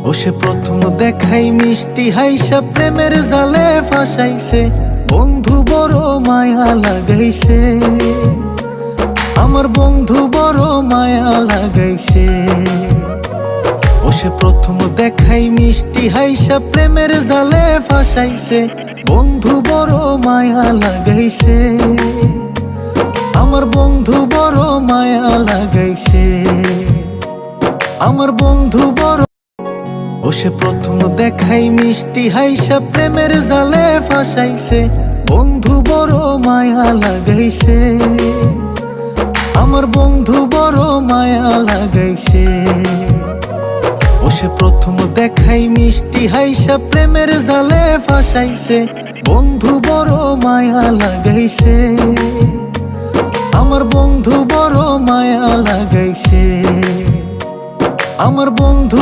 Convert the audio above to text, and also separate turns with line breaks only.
ও সে প্রথম দেখাই মিষ্টি হাইসা প্রেমের জালে ফাঁসাইছে, বন্ধু বড় মায়া লাগাইছে, আমার বন্ধু বড় মায়া লাগাইছে। ও সে প্রথম দেখাই মিষ্টি হাইসা প্রেমের জালে ফাঁসাইছে, বন্ধু বড় মায়া লাগাইছে, আমার বন্ধু বড় মায়া লাগাইছে, আমার বন্ধু বড়। ও সে প্রথম দেখাই মিষ্টি হাইসা প্রেমের জালে ফাঁসাইছে, বন্ধু বড় মায়া লাগাইছে, আমার বন্ধু বড় মায়া লাগাইছে। ও সে প্রথম দেখাই মিষ্টি হাইসা প্রেমের জালে ফাঁসাইছে, বন্ধু বড় মায়া লাগাইছে, আমার বন্ধু বড় মায়া লাগাইছে, আমার বন্ধু।